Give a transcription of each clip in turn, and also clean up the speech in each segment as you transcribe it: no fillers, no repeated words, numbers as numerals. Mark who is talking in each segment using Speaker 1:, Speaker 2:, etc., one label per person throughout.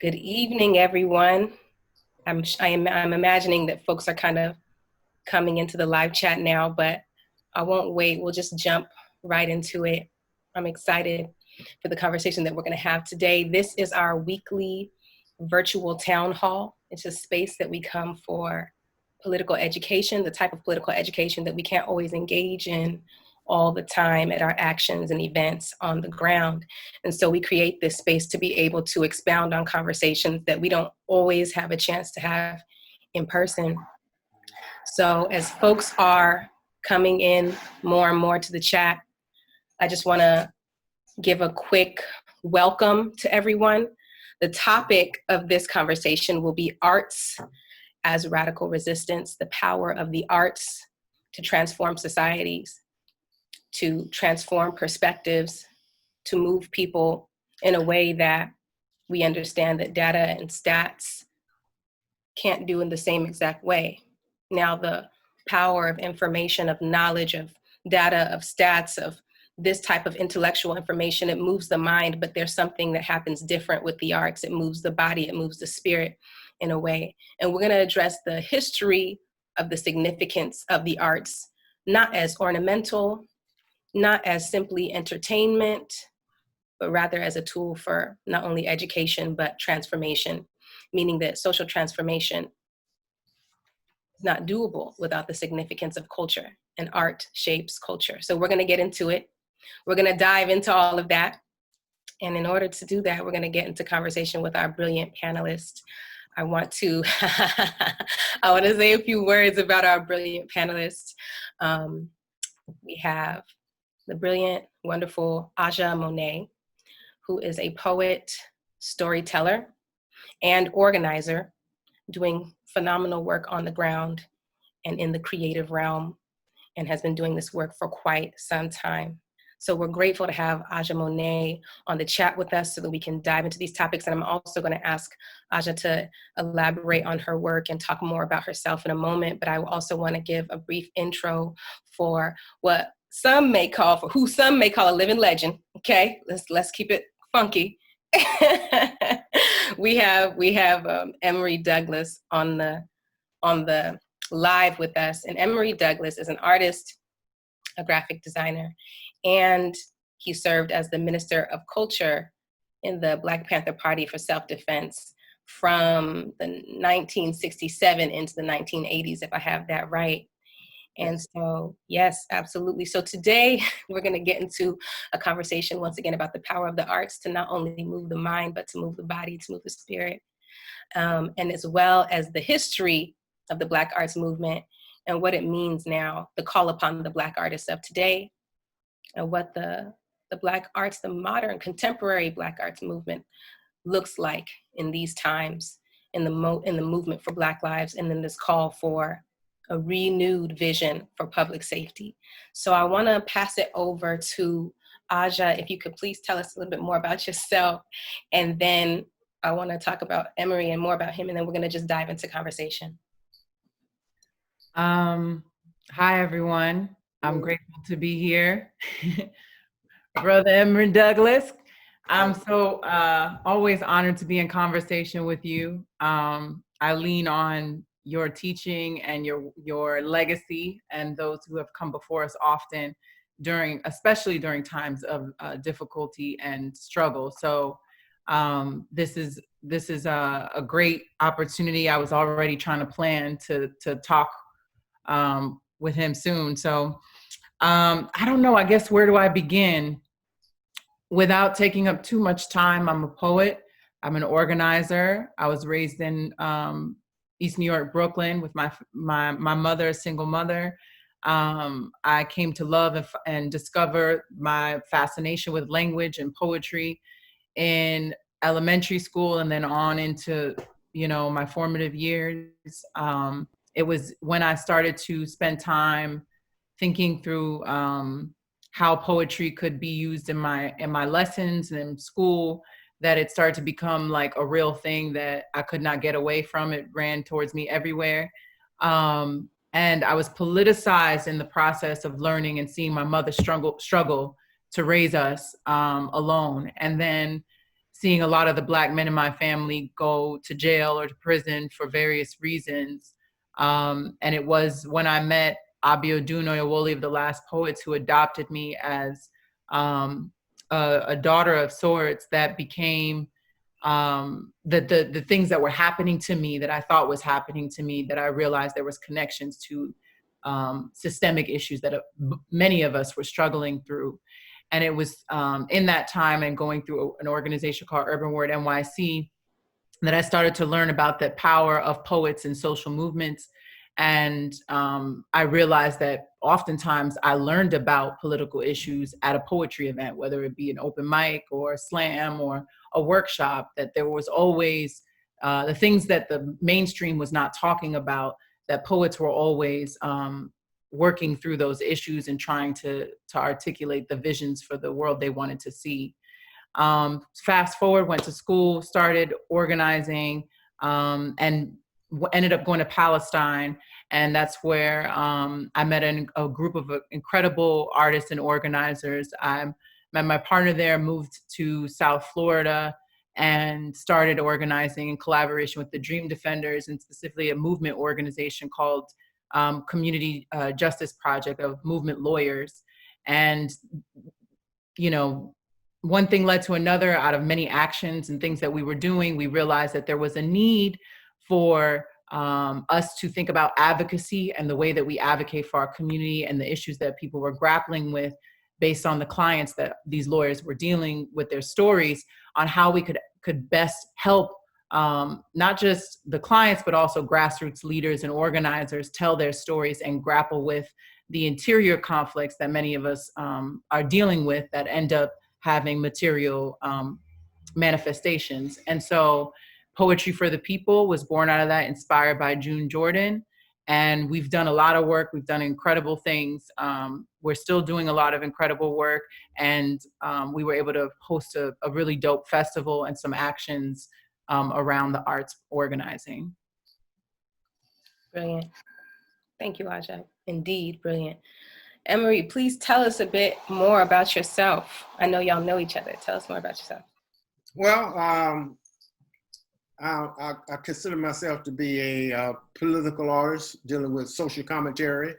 Speaker 1: Good evening, everyone. I'm imagining that folks are kind of coming into the live chat now, but I won't wait. We'll just jump right into it. I'm excited for the conversation that we're going to have today. This is our weekly virtual town hall. It's a space that we come for political education, the type of political education that we can't always engage in all the time at our actions and events on the ground. And so we create this space to be able to expound on conversations that we don't always have a chance to have in person. So as folks are coming in more and more to the chat, I just want to give a quick welcome to everyone. The topic of this conversation will be arts as radical resistance, the power of the arts to transform societies, to transform perspectives, to move people in a way that we understand that data and stats can't do in the same exact way. Now, the power of information, of knowledge, of data, of stats, of this type of intellectual information, it moves the mind, but there's something that happens different with the arts. It moves the body, it moves the spirit in a way. And we're going to address the history of the significance of the arts, not as ornamental, not as simply entertainment, but rather as a tool for not only education, but transformation, meaning that social transformation is not doable without the significance of culture, and art shapes culture. So we're going to get into it. We're going to dive into all of that. And in order to do that, we're going to get into conversation with our brilliant panelists. I want to say a few words about our brilliant panelists. We have the brilliant, wonderful Aja Monet, who is a poet, storyteller, and organizer, doing phenomenal work on the ground and in the creative realm, and has been doing this work for quite some time. So we're grateful to have Aja Monet on the chat with us so that we can dive into these topics. And I'm also going to ask Aja to elaborate on her work and talk more about herself in a moment. But I also want to give a brief intro for who some may call a living legend. Okay, let's keep it funky. we have Emory Douglas on the live with us, and Emory Douglas is an artist, a graphic designer, and he served as the Minister of Culture in the Black Panther Party for self-defense from the 1967 into the 1980s, if I have that right. And so, yes, absolutely. So today we're going to get into a conversation once again about the power of the arts to not only move the mind, but to move the body, to move the spirit, and as well as the history of the Black arts movement and what it means now, the call upon the Black artists of today, and what the Black arts, the modern contemporary Black arts movement looks like in these times, in the movement for Black lives, and then this call for a renewed vision for public safety. So I want to pass it over to Aja. If you could please tell us a little bit more about yourself, and then I want to talk about Emory and more about him, and then we're going to just dive into conversation.
Speaker 2: Hi, everyone. I'm grateful to be here. Brother Emory Douglas, I'm so always honored to be in conversation with you. I lean on your teaching and your legacy and those who have come before us often especially during times of difficulty and struggle. So this is a great opportunity. I was already trying to plan to talk with him soon. So I don't know, I guess, where do I begin? Without taking up too much time, I'm a poet. I'm an organizer. I was raised in East New York, Brooklyn, with my mother, a single mother. I came to love and discover my fascination with language and poetry in elementary school, and then on into, my formative years. It was when I started to spend time thinking through how poetry could be used in my lessons and in school, that it started to become like a real thing that I could not get away from. It ran towards me everywhere. And I was politicized in the process of learning and seeing my mother struggle to raise us alone. And then seeing a lot of the Black men in my family go to jail or to prison for various reasons. And it was when I met Abiodun Oyewole of the Last Poets, who adopted me as a daughter of sorts, that became the things that were happening to me, that I thought was happening to me, that I realized there was connections to systemic issues that many of us were struggling through. And it was in that time and going through an organization called Urban Word NYC that I started to learn about the power of poets in social movements. And I realized that oftentimes I learned about political issues at a poetry event, whether it be an open mic or a slam or a workshop, that there was always the things that the mainstream was not talking about, that poets were always working through those issues and trying to articulate the visions for the world they wanted to see. Fast forward, went to school, started organizing, and ended up going to Palestine. And that's where I met a group of incredible artists and organizers. I met my partner there, moved to South Florida, and started organizing in collaboration with the Dream Defenders, and specifically a movement organization called Community Justice Project of Movement Lawyers. And, you know, one thing led to another. Out of many actions and things that we were doing, we realized that there was a need for us to think about advocacy and the way that we advocate for our community and the issues that people were grappling with based on the clients that these lawyers were dealing with, their stories, on how we could best help not just the clients, but also grassroots leaders and organizers tell their stories and grapple with the interior conflicts that many of us are dealing with that end up having material manifestations. And so Poetry for the People was born out of that, inspired by June Jordan. And we've done a lot of work. We've done incredible things. We're still doing a lot of incredible work. And we were able to host a really dope festival and some actions around the arts organizing.
Speaker 1: Brilliant. Thank you, Aja. Indeed, brilliant. Emory, please tell us a bit more about yourself. I know y'all know each other. Tell us more about yourself.
Speaker 3: Well, I consider myself to be a political artist dealing with social commentary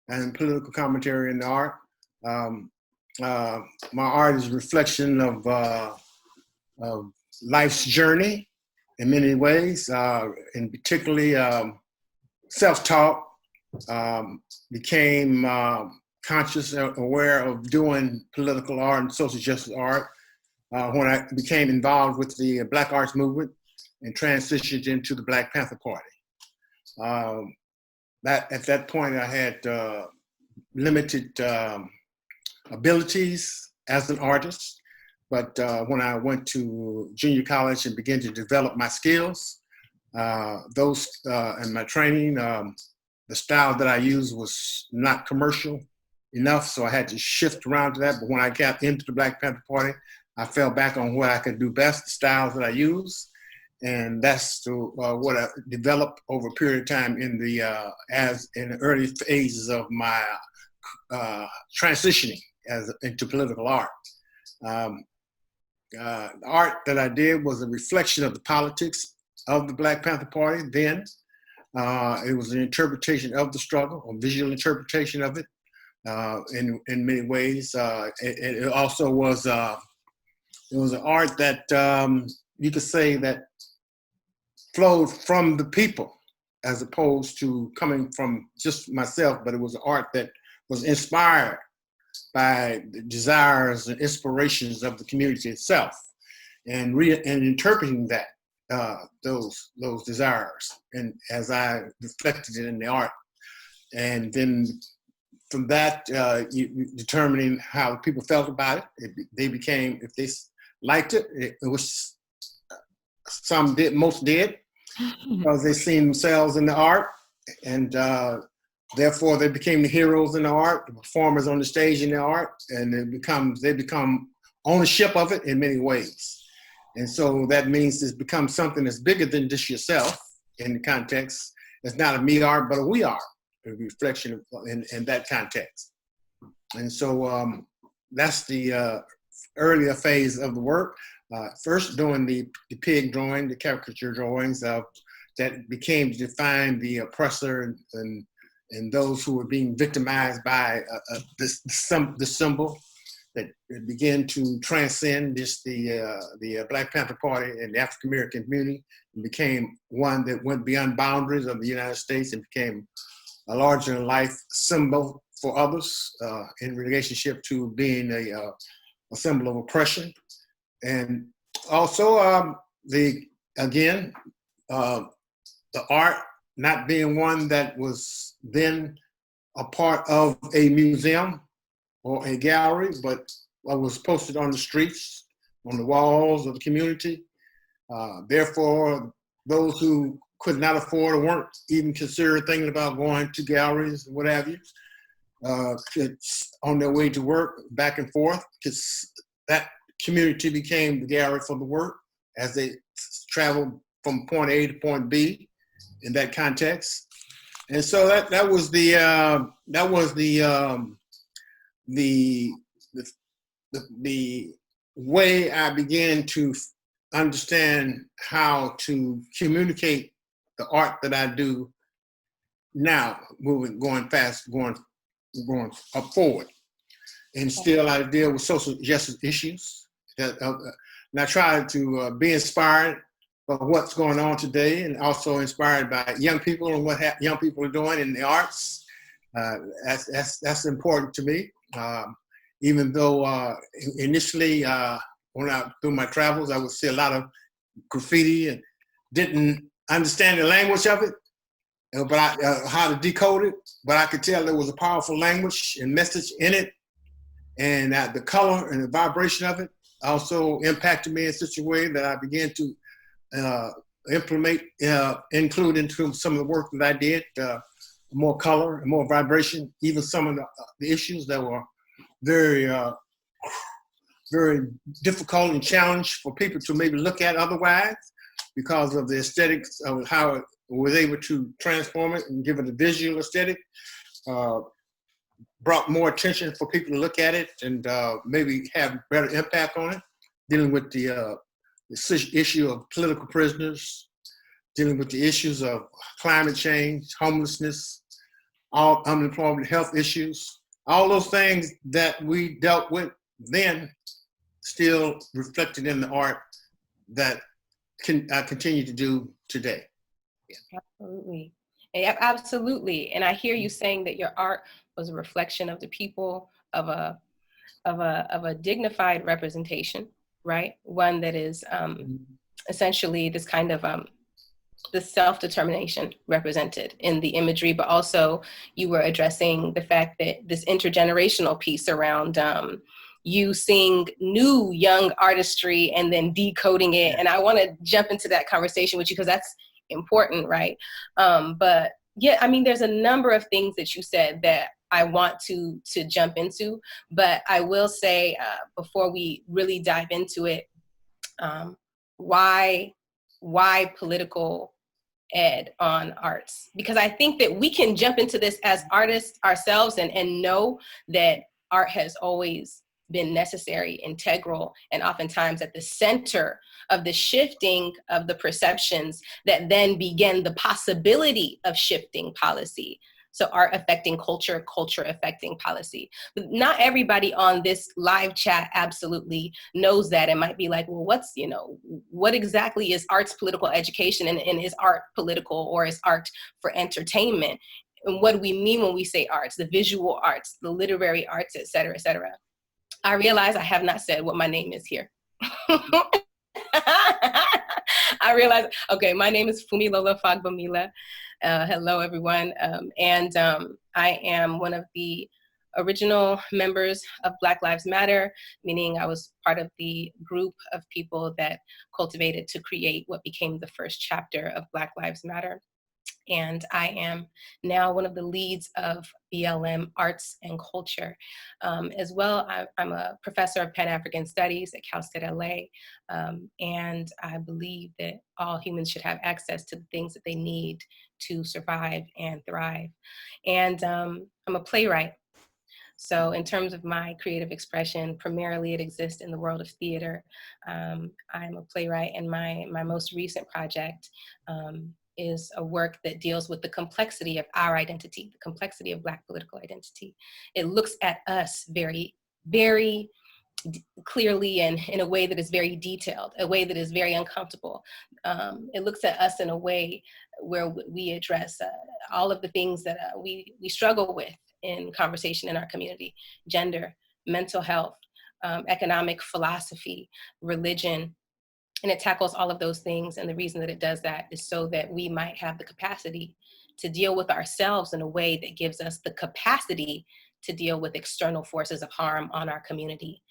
Speaker 3: and political commentary in the art. My art is a reflection of life's journey in many ways, and particularly self-taught. Became conscious and aware of doing political art and social justice art when I became involved with the Black Arts Movement and transitioned into the Black Panther Party. At that point, I had limited abilities as an artist, but when I went to junior college and began to develop my skills, those and my training, the style that I used was not commercial enough, so I had to shift around to that. But when I got into the Black Panther Party, I fell back on what I could do best, the styles that I use. And that's what I developed over a period of time in the early phases of my transitioning into political art. The art that I did was a reflection of the politics of the Black Panther Party then. It was an interpretation of the struggle, a visual interpretation of it in many ways. It also was an art that you could say that flowed from the people as opposed to coming from just myself, but it was an art that was inspired by the desires and inspirations of the community itself, and interpreting that those desires, and as I reflected it in the art, and then from that, determining how people felt about it, they became, if they liked it, it was, some did, most did, because they seen themselves in the art, and therefore they became the heroes in the art, the performers on the stage in the art, and they become ownership of it in many ways. And so that means it's become something that's bigger than just yourself in the context. It's not a me art, but a we art, a reflection in that context. And so that's the earlier phase of the work. First doing the pig drawing, the caricature drawings that became to define the oppressor and those who were being victimized by the symbol that began to transcend just the Black Panther Party and the African American community, and became one that went beyond boundaries of the United States and became a larger than life symbol for others in relationship to being a symbol of oppression. And also the art not being one that was then a part of a museum or a gallery, but was posted on the streets, on the walls of the community. Therefore, those who could not afford or weren't even considering thinking about going to galleries, what have you, could, on their way to work, back and forth, because that community became the gallery for the work as they traveled from point A to point B in that context. And so that was the way I began to understand how to communicate the art that I do now, going up forward. And still I deal with social justice issues. And I try to be inspired by what's going on today, and also inspired by young people and what young people are doing in the arts. That's important to me. Even though initially, through my travels, I would see a lot of graffiti and didn't understand the language of it, but how to decode it. But I could tell there was a powerful language and message in it, and the color and the vibration of it also impacted me in such a way that I began to include into some of the work that I did, more color and more vibration, even some of the issues that were very, very difficult and challenged for people to maybe look at otherwise, because of the aesthetics of how it was able to transform it and give it a visual aesthetic, brought more attention for people to look at it and maybe have better impact on it, dealing with the issue of political prisoners, dealing with the issues of climate change, homelessness, all unemployment, health issues, all those things that we dealt with then still reflected in the art that I continue to do today.
Speaker 1: Yeah. Absolutely. Absolutely. And I hear you saying that your art was a reflection of the people, of a dignified representation, right? One that is essentially this kind of the self-determination represented in the imagery, but also you were addressing the fact that this intergenerational piece around you seeing new young artistry and then decoding it. And I want to jump into that conversation with you because that's important, right? But yeah, I mean, there's a number of things that you said that I want to jump into, but I will say before we really dive into it, why political ed on arts? Because I think that we can jump into this as artists ourselves and know that art has always been necessary, integral, and oftentimes at the center of the shifting of the perceptions that then begin the possibility of shifting policy. So art affecting culture, culture affecting policy. But not everybody on this live chat absolutely knows that and might be like, well, what exactly is arts political education, and is art political, or is art for entertainment? And what do we mean when we say arts, the visual arts, the literary arts, et cetera, et cetera? I realize I have not said what my name is here. I realize, okay, my name is Funmilola Fagbamila. Hello, everyone. I am one of the original members of Black Lives Matter, meaning I was part of the group of people that cultivated to create what became the first chapter of Black Lives Matter. And I am now one of the leads of BLM Arts and Culture. As well, I'm a professor of Pan-African Studies at Cal State LA, and I believe that all humans should have access to the things that they need to survive and thrive. And I'm a playwright. So in terms of my creative expression, primarily it exists in the world of theater. I'm a playwright, and my most recent project is a work that deals with the complexity of our identity, the complexity of Black political identity. It looks at us very, very clearly and in a way that is very detailed, a way that is very uncomfortable. It looks at us in a way where we address all of the things that we struggle with in conversation in our community: gender, mental health, economic philosophy, religion. And it tackles all of those things. And the reason that it does that is so that we might have the capacity to deal with ourselves in a way that gives us the capacity to deal with external forces of harm on our community.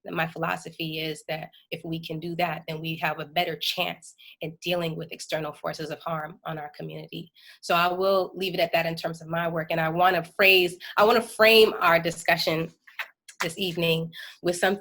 Speaker 1: My philosophy is that if we can do that, then we have a better chance in dealing with external forces of harm on our community. So I will leave it at that in terms of my work. And I want to frame our discussion this evening with some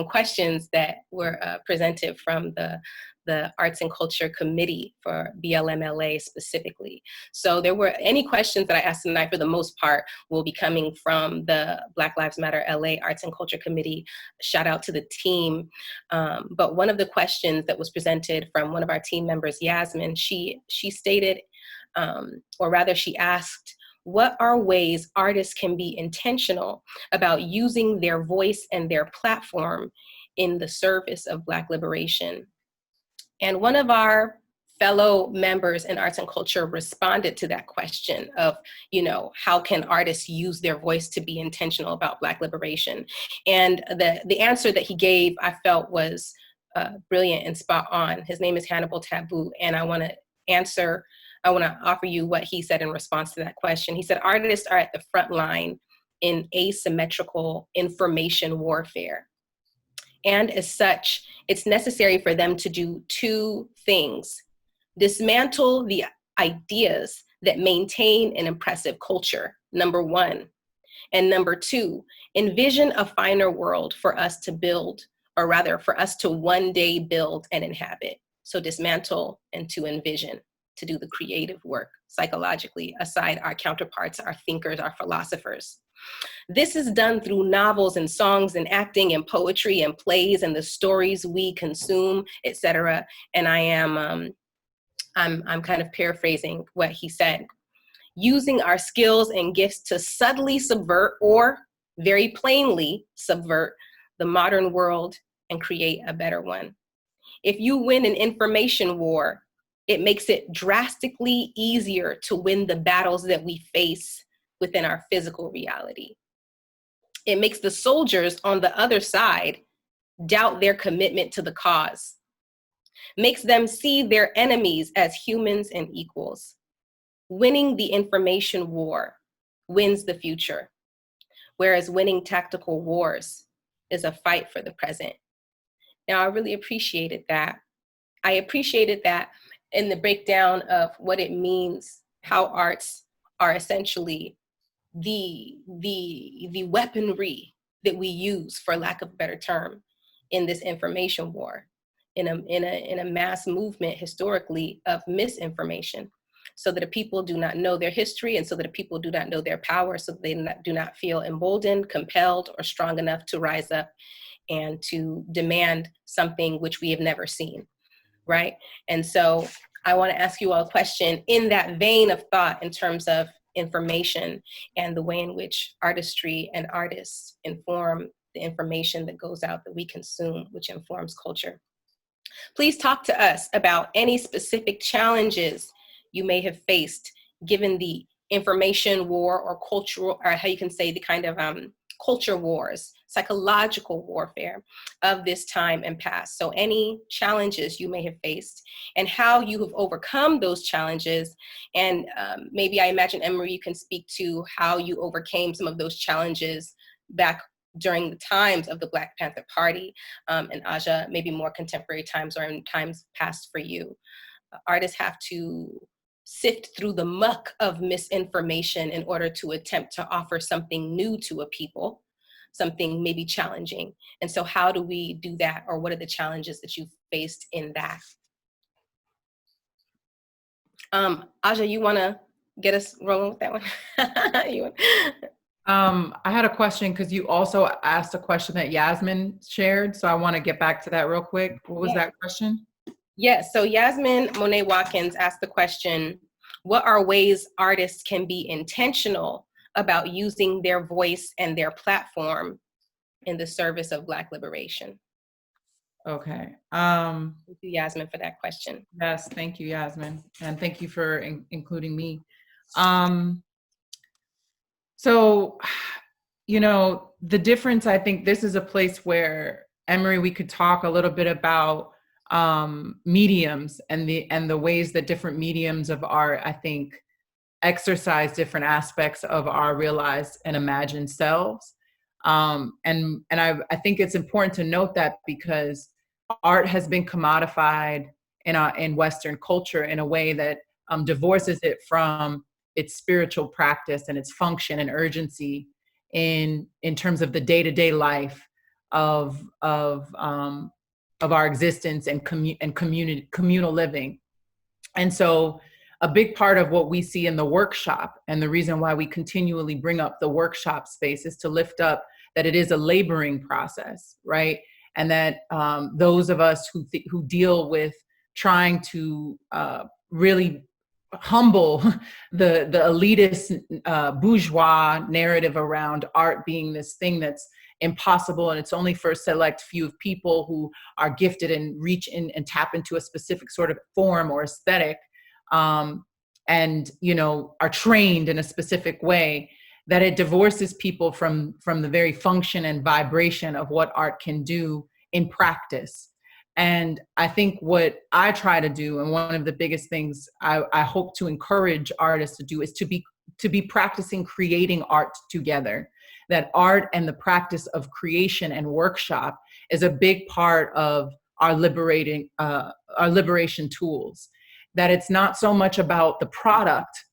Speaker 1: questions that were presented from the Arts and Culture Committee for BLMLA specifically. So there were any questions that I asked tonight, for the most part, will be coming from the Black Lives Matter LA Arts and Culture Committee. Shout out to the team. But one of the questions that was presented from one of our team members, Yasmin, she stated, or rather she asked, what are ways artists can be intentional about using their voice and their platform in the service of Black liberation? And one of our fellow members in arts and culture responded to that question of, how can artists use their voice to be intentional about Black liberation? And the answer that he gave, I felt, was brilliant and spot on. His name is Hannibal Taboo, and I want to offer you what he said in response to that question. He said, artists are at the front line in asymmetrical information warfare. And as such, it's necessary for them to do two things: dismantle the ideas that maintain an oppressive culture, number one. And number two, envision a finer world for us to build, or rather for us to one day build and inhabit. So dismantle and to envision, to do the creative work psychologically aside our counterparts, our thinkers, our philosophers. This is done through novels and songs and acting and poetry and plays and the stories we consume, etc. And I'm kind of paraphrasing what he said. Using our skills and gifts to subtly subvert, or very plainly subvert, the modern world and create a better one. If you win an information war, it makes it drastically easier to win the battles that we face within our physical reality. It makes the soldiers on the other side doubt their commitment to the cause, makes them see their enemies as humans and equals. Winning the information war wins the future, whereas winning tactical wars is a fight for the present. Now, I really appreciated that. I appreciated that in the breakdown of what it means, how arts are essentially the weaponry that we use, for lack of a better term, in this information war, in a mass movement historically of misinformation, so that the people do not know their history, and so that the people do not know their power, so that they do not feel emboldened, compelled, or strong enough to rise up and to demand something which we have never seen, right? And so I want to ask you all a question in that vein of thought, in terms of information and the way in which artistry and artists inform the information that goes out that we consume, which informs culture. Please talk to us about any specific challenges you may have faced given the information war, or cultural, or how you can say the kind of culture wars, psychological warfare of this time and past. So any challenges you may have faced and how you have overcome those challenges. And maybe I imagine, Emory, you can speak to how you overcame some of those challenges back during the times of the Black Panther Party, and Aja, maybe more contemporary times or in times past for you. Artists have to sift through the muck of misinformation in order to attempt to offer something new to a people, something maybe challenging. And so how do we do that, or what are the challenges that you faced in that? Aja, you wanna get us rolling with that one?
Speaker 2: I had a question because you also asked a question that Yasmin shared. So I want to get back to that real quick. What was that question?
Speaker 1: Yes, so Yasmin Monet Watkins asked the question, what are ways artists can be intentional about using their voice and their platform in the service of Black liberation?
Speaker 2: Okay.
Speaker 1: Thank you, Yasmin, for that question.
Speaker 2: Yes, thank you, Yasmin. And thank you for including me. So, you know, the difference, I think this is a place where, Emory, we could talk a little bit about mediums and the ways that different mediums of art, I think, exercise different aspects of our realized and imagined selves. And I think it's important to note that because art has been commodified in Western culture in a way that divorces it from its spiritual practice and its function and urgency in terms of the day-to-day life of our existence and communal living. And so a big part of what we see in the workshop, and the reason why we continually bring up the workshop space, is to lift up that it is a laboring process, right? And that those of us who deal with trying to really humble the elitist bourgeois narrative around art being this thing that's impossible and it's only for a select few of people who are gifted and reach in and tap into a specific sort of form or aesthetic, and you know, are trained in a specific way, that it divorces people from the very function and vibration of what art can do in practice. And I think what I try to do, and one of the biggest things I hope to encourage artists to do, is to be practicing creating art together. That art and the practice of creation and workshop is a big part of our liberation tools. That it's not so much about the product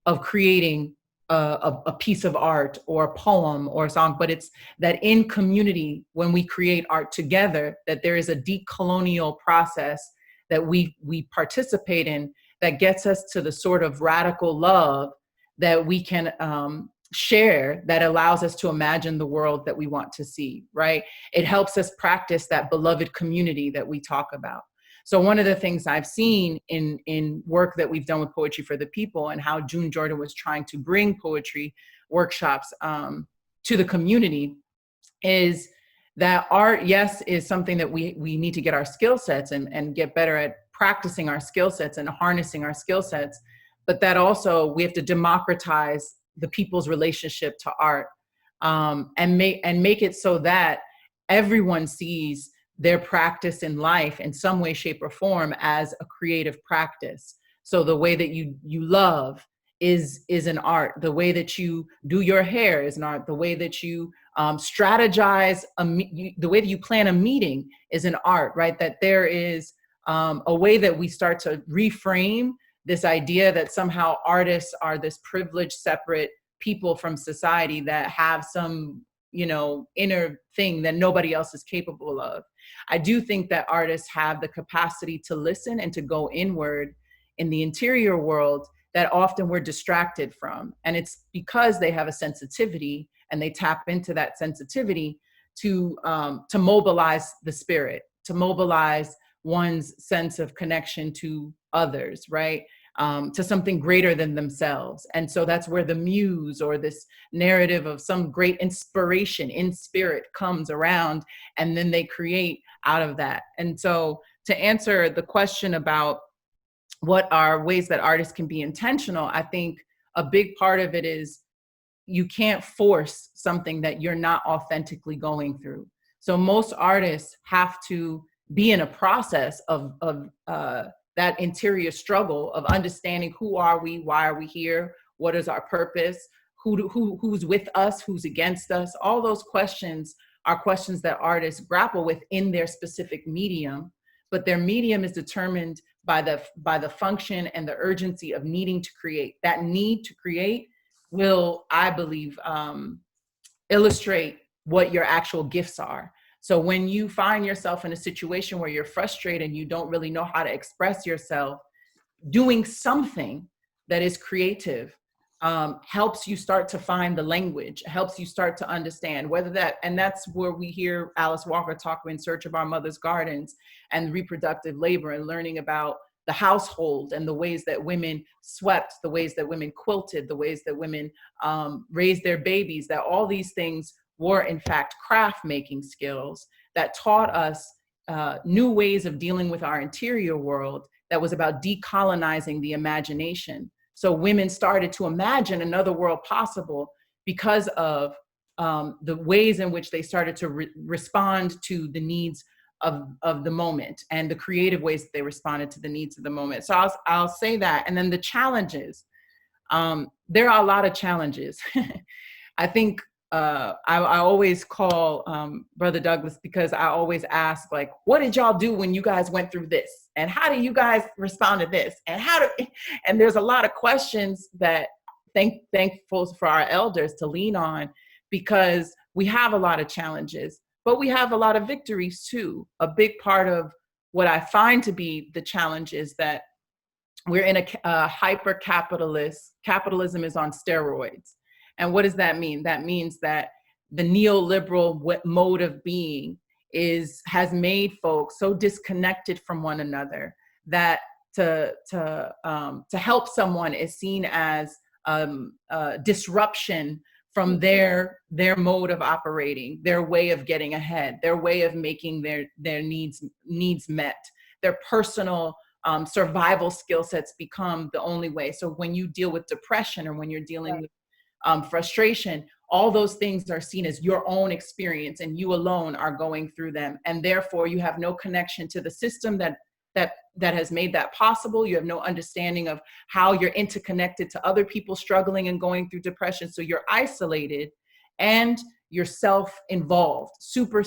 Speaker 2: of creating a piece of art or a poem or a song, but it's that in community, when we create art together, that there is a decolonial process that we participate in that gets us to the sort of radical love that we can share, that allows us to imagine the world that we want to see, right? It helps us practice that beloved community that we talk about. So one of the things I've seen in work that we've done with Poetry for the People, and how June Jordan was trying to bring poetry workshops to the community, is that art, yes, is something that we need to get our skill sets and get better at practicing our skill sets and harnessing our skill sets, but that also we have to democratize the people's relationship to art, and make it so that everyone sees their practice in life in some way, shape, or form as a creative practice. So the way that you love is an art. The way that you do your hair is an art. The way that you strategize, the way that you plan a meeting is an art, right? That there is a way that we start to reframe this idea that somehow artists are this privileged, separate people from society that have some, you know, inner thing that nobody else is capable of. I do think that artists have the capacity to listen and to go inward in the interior world that often we're distracted from. And it's because they have a sensitivity and they tap into that sensitivity to mobilize the spirit, to mobilize one's sense of connection to others, right? To something greater than themselves. And so that's where the muse or this narrative of some great inspiration in spirit comes around, and then they create out of that. And so to answer the question about what are ways that artists can be intentional, I think a big part of it is you can't force something that you're not authentically going through. So most artists have to be in a process of that interior struggle of understanding who are we, why are we here, what is our purpose, who's with us, who's against us. All those questions are questions that artists grapple with in their specific medium, but their medium is determined by the function and the urgency of needing to create. That need to create will, I believe, illustrate what your actual gifts are. So when you find yourself in a situation where you're frustrated and you don't really know how to express yourself, doing something that is creative helps you start to find the language, helps you start to understand whether that, and that's where we hear Alice Walker talk In Search of Our Mother's Gardens and reproductive labor and learning about the household and the ways that women swept, the ways that women quilted, the ways that women raised their babies, that all these things were in fact craft making skills that taught us new ways of dealing with our interior world that was about decolonizing the imagination. So women started to imagine another world possible because of the ways in which they started to respond to the needs of the moment and the creative ways that they responded to the needs of the moment. So I'll say that. And then the challenges. There are a lot of challenges. I think I always call Brother Douglas because I always ask, like, what did y'all do when you guys went through this? And how do you guys respond to this? And there's a lot of questions that thankful for our elders to lean on, because we have a lot of challenges, but we have a lot of victories too. A big part of what I find to be the challenge is that we're in a hyper-capitalist, capitalism is on steroids. And what does that mean? That means that the neoliberal mode of being has made folks so disconnected from one another that to help someone is seen as disruption from their mode of operating, their way of getting ahead, their way of making their needs met, their personal survival skill sets become the only way. So when you deal with depression or when you're dealing with frustration, all those things are seen as your own experience and you alone are going through them. And therefore you have no connection to the system that has made that possible. You have no understanding of how you're interconnected to other people struggling and going through depression. So you're isolated and you're self-involved, super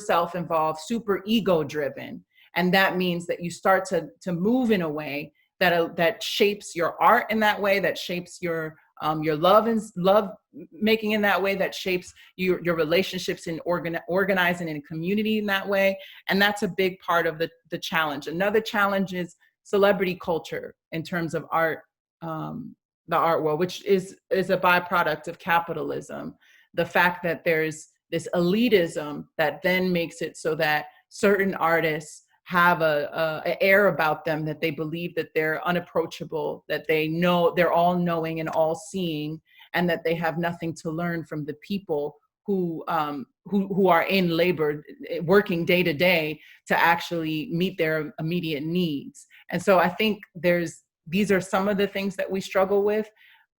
Speaker 2: ego driven. And that means that you start to move in a way that shapes your art in that way, that shapes your love making in that way, that shapes your relationships in organizing in a community in that way. And that's a big part of the challenge. Another challenge is celebrity culture in terms of art, the art world, which is a byproduct of capitalism. The fact that there's this elitism that then makes it so that certain artists have a air about them, that they believe that they're unapproachable, that they know they're all knowing and all seeing, and that they have nothing to learn from the people who are in labor, working day to day to actually meet their immediate needs. And so I think these are some of the things that we struggle with.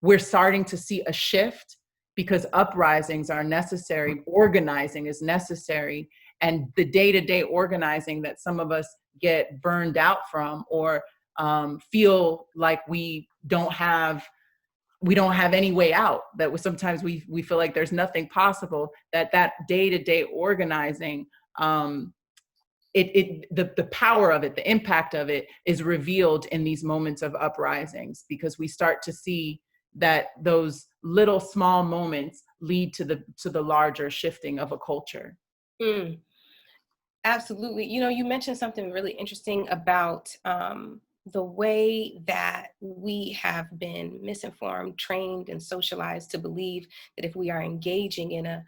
Speaker 2: We're starting to see a shift because uprisings are necessary, organizing is necessary. And the day-to-day organizing that some of us get burned out from, or feel like we don't have any way out, that sometimes we feel like there's nothing possible, that day-to-day organizing, the power of it, the impact of it is revealed in these moments of uprisings, because we start to see that those little small moments lead to the larger shifting of a culture.
Speaker 1: Mm. Absolutely. You mentioned something really interesting about the way that we have been misinformed, trained, and socialized to believe that if we are engaging in a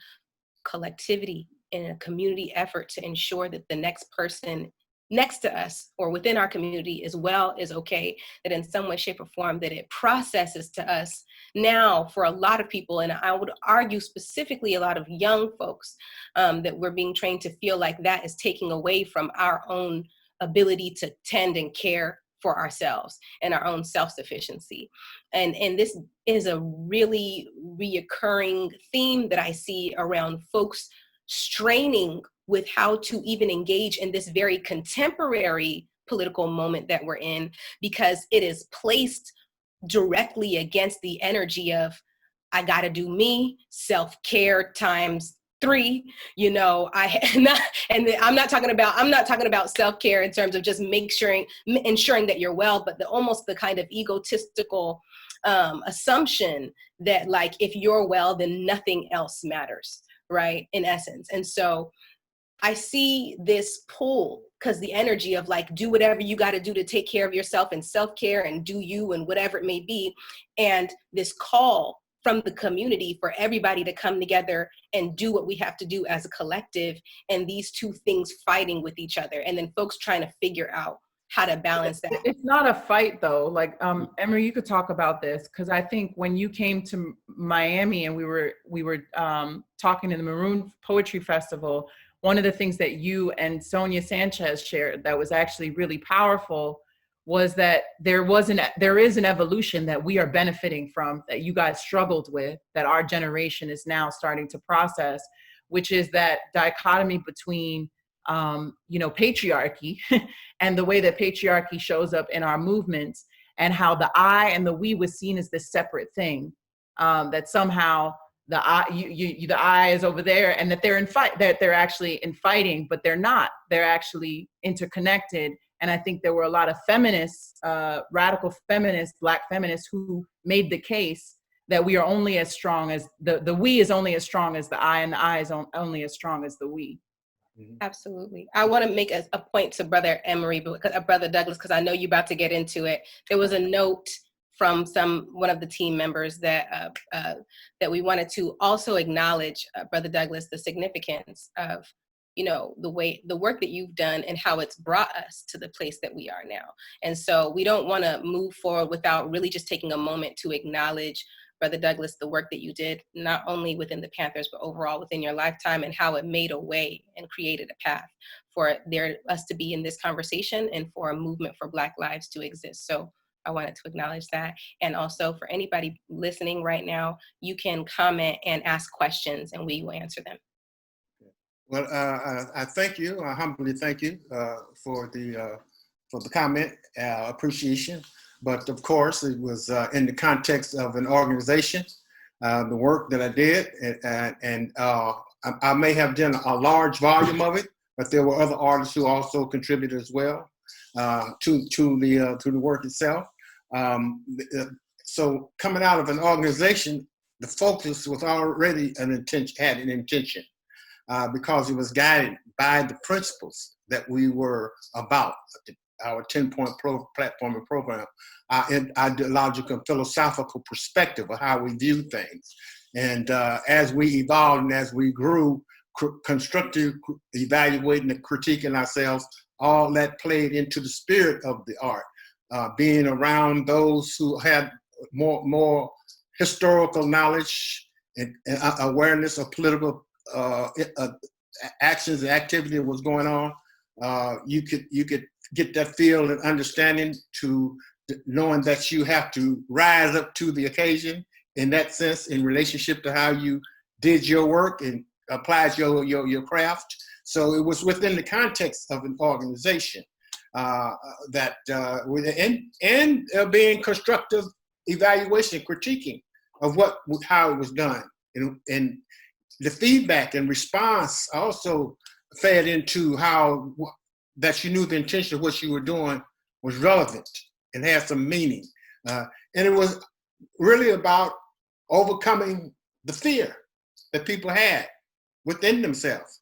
Speaker 1: collectivity, in a community effort to ensure that the next person next to us or within our community as well is okay, that in some way, shape, or form, that it processes to us now for a lot of people, and I would argue specifically a lot of young folks, that we're being trained to feel like that is taking away from our own ability to tend and care for ourselves and our own self-sufficiency. And this is a really reoccurring theme that I see around folks straining with how to even engage in this very contemporary political moment that we're in, because it is placed directly against the energy of, I gotta do me, self-care times 3, and I'm not talking about self-care in terms of just ensuring that you're well, but almost the kind of egotistical assumption that, like, if you're well, then nothing else matters, right, in essence. And so I see this pull, because the energy of, like, do whatever you got to do to take care of yourself and self-care and do you and whatever it may be. And this call from the community for everybody to come together and do what we have to do as a collective, and these two things fighting with each other, and then folks trying to figure out how to balance that.
Speaker 2: It's not a fight though. Like, Emory, you could talk about this, because I think when you came to Miami and we were talking in the Maroon Poetry Festival, one of the things that you and Sonia Sanchez shared that was actually really powerful was that there is an evolution that we are benefiting from, that you guys struggled with, that our generation is now starting to process, which is that dichotomy between patriarchy and the way that patriarchy shows up in our movements, and how the I and the we was seen as this separate thing, that somehow the I is over there, and that they're actually in fighting, but they're not. They're actually interconnected. And I think there were a lot of feminists, radical feminists, Black feminists, who made the case that we are only as strong as the we is only as strong as the I, and the I is only as strong as the we.
Speaker 1: Absolutely. I want to make a point to Brother Emory, Brother Douglas, because I know you're about to get into it. There was a note from one of the team members that we wanted to also acknowledge, Brother Douglas, the significance of the work that you've done and how it's brought us to the place that we are now. And so we don't want to move forward without really just taking a moment to acknowledge, Brother Douglas, the work that you did, not only within the Panthers, but overall within your lifetime, and how it made a way and created a path for us to be in this conversation and for a movement for Black lives to exist. So I wanted to acknowledge that. And also for anybody listening right now, you can comment and ask questions and we will answer them.
Speaker 3: Well, I thank you. I humbly thank you for the comment, appreciation. But of course, it was in the context of an organization, the work that I did, and I may have done a large volume of it, but there were other artists who also contributed as well to the work itself. So coming out of an organization, the focus was already had an intention. Because it was guided by the principles that we were about, our 10-point platform and program, our ideological and philosophical perspective of how we view things. And as we evolved and as we grew, constructive evaluating and critiquing ourselves, all that played into the spirit of the art, being around those who had more historical knowledge and awareness of political actions and activity that was going on. You could get that feel and understanding to knowing that you have to rise up to the occasion in that sense, in relationship to how you did your work and applied your craft. So it was within the context of an organization that being constructive evaluation, critiquing of how it was done, and the feedback and response also fed into how that you knew the intention of what you were doing was relevant and had some meaning. And it was really about overcoming the fear that people had within themselves.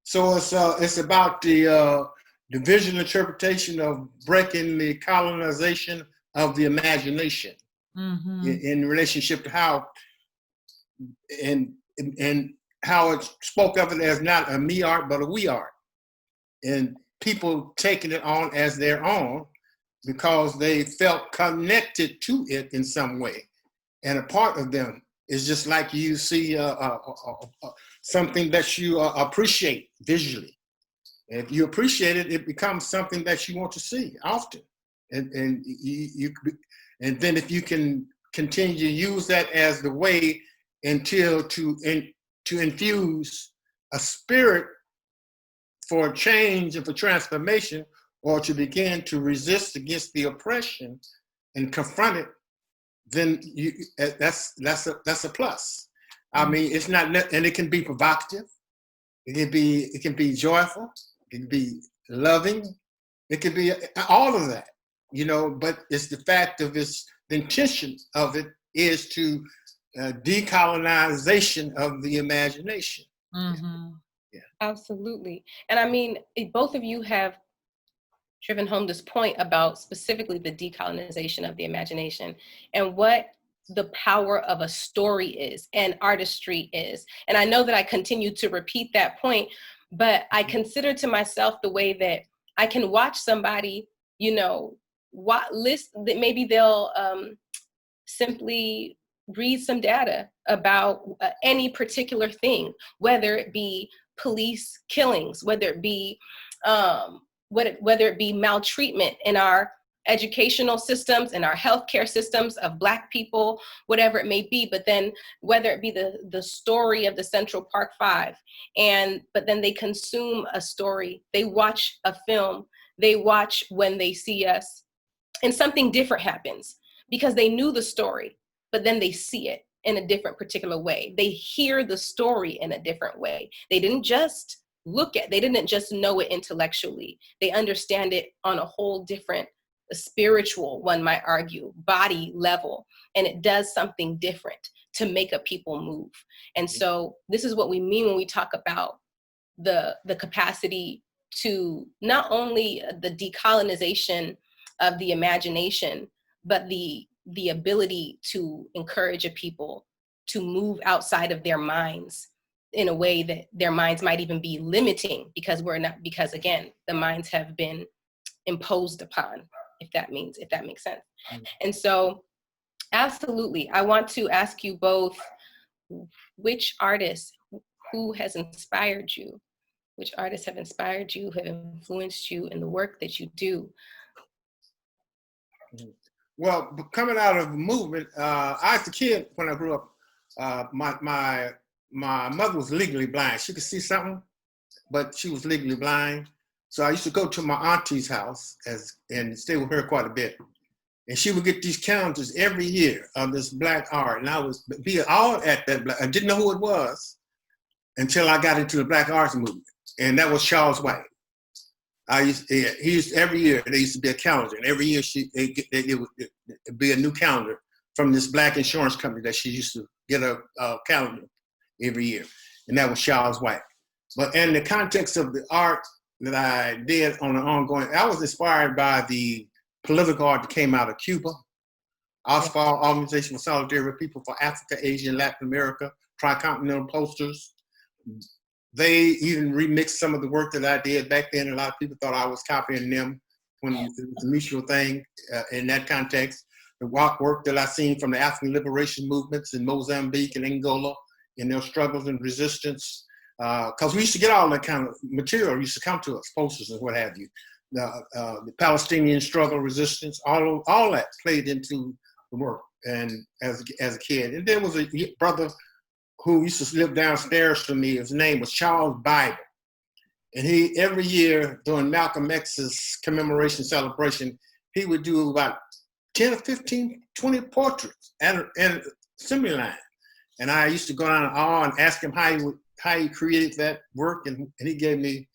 Speaker 3: So it's about the visual interpretation of breaking the colonization of the imagination in relationship to how and how it spoke of it as not a me art, but a we art. And people taking it on as their own because they felt connected to it in some way. And a part of them is just like you see something that you appreciate visually. If you appreciate it, it becomes something that you want to see often. And then if you can continue to use that as the way until to infuse a spirit for change and for transformation, or to begin to resist against the oppression and confront it, then that's a plus. I mean, it's not, and it can be provocative. It can be joyful. It can be loving. It can be all of that, But it's the fact of the intention of it is to decolonization of the imagination.
Speaker 1: Yeah. Absolutely. And I mean, both of you have driven home this point about specifically the decolonization of the imagination. And what the power of a story is and artistry is. And I know that I continue to repeat that point, but I consider to myself the way that I can watch somebody, you know, list that maybe they'll simply read some data about any particular thing, whether it be police killings, whether it be whether it be maltreatment in our educational systems and our healthcare systems of Black people, whatever it may be, but then whether it be the story of the Central Park Five, but then they consume a story, they watch a film, they watch When They See Us, and something different happens because they knew the story, but then they see it in a different particular way. They hear the story in a different way. They didn't just they didn't just know it intellectually. They understand it on a whole different, a spiritual, one might argue, body level. And it does something different to make a people move. And so this is what we mean when we talk about the capacity to not only the decolonization of the imagination, but the ability to encourage a people to move outside of their minds in a way that their minds might even be limiting because again, the minds have been imposed upon, if that makes sense. Mm-hmm. And so absolutely, I want to ask you both, which artists, who has inspired you? Which artists have inspired you, have influenced you in the work that you do?
Speaker 3: Well, coming out of the movement, I was a kid when I grew up. My mother was legally blind. She could see something, but she was legally blind. So I used to go to my auntie's house and stay with her quite a bit. And she would get these calendars every year of this Black art. And I was all at that. I didn't know who it was until I got into the Black arts movement. And that was Charles White. He used every year, there used to be a calendar. And every year it would be a new calendar from this Black insurance company that she used to get a calendar every year. And that was Charles White. But in the context of the art that I did on an ongoing, I was inspired by the political art that came out of Cuba, OSFAR, Organization for Solidarity with People for Africa, Asia, and Latin America, tricontinental posters. They even remixed some of the work that I did back then. A lot of people thought I was copying them when it was a mutual thing in that context. The work that I seen from the African liberation movements in Mozambique and Angola in their struggles and resistance. Because we used to get all that kind of material used to come to us, posters and what have you. The Palestinian struggle, resistance, all that played into the work and as a kid. And there was a brother who used to live downstairs from me. His name was Charles Bible. And he, every year during Malcolm X's commemoration celebration, he would do about 10 or 15, 20 portraits and assembly line. And I used to go down in awe and ask him how he created that work. And he gave me